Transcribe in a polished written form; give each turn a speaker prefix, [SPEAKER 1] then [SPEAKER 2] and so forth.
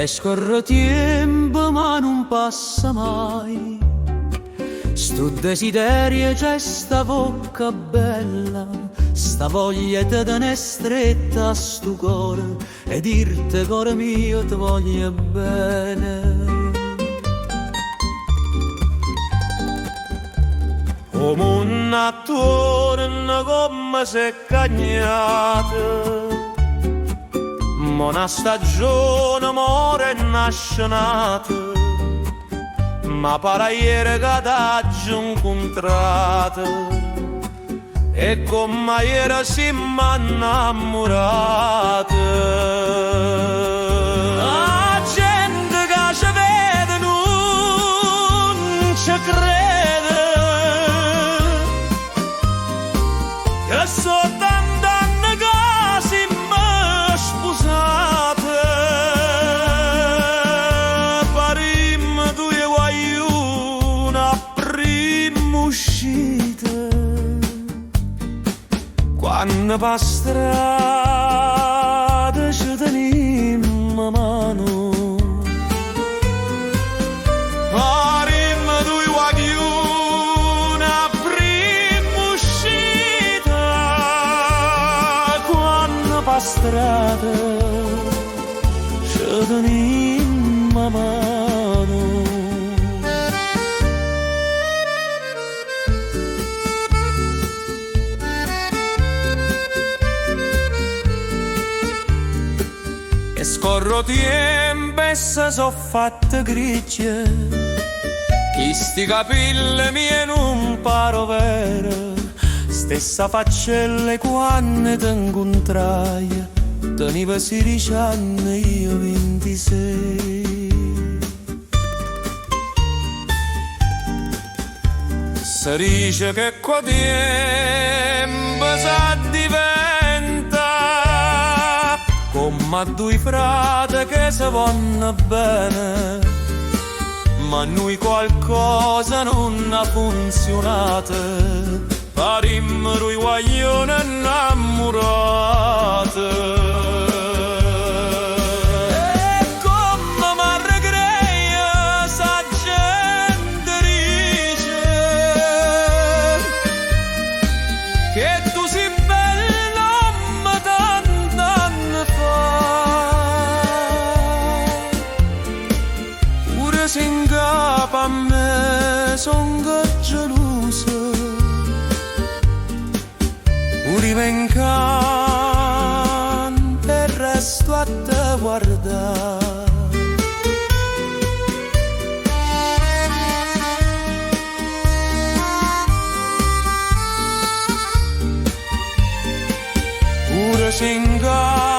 [SPEAKER 1] E scorre tempo ma non passa mai. Sto desiderio c'è sta bocca bella, sta voglia di tenere stretta a sto cuore e dirti cuore mio ti voglio bene. Come un attorno come se cagnate, ma una stagione more nasce nata, ma pare ieri che t'hagio incontrato e come ieri siamo innamorati. La gente che ci vede non ci crede, che sono tanti anni che siamo sposati. Parimmo tu e guagliuna a prima uscita, quando per strada ci tenimmo a mano. Parimmo tu e guagliuna a prima uscita, quando per strada ci tenimmo a mano. E scorro tempo e se so fatte grigie, chi sti capelli miei non paro vero, stessa faccelle quando ti incontrai, teniva 16 anni, io 26. Si dice che qua tempo s'addiventa come due frate che si vanno bene, ma noi qualcosa non ha funzionato, parimmo due guaglioni innamorati. Se ingapa a me son geloso, uri vencan e resto a te guardare. Ura se ingapa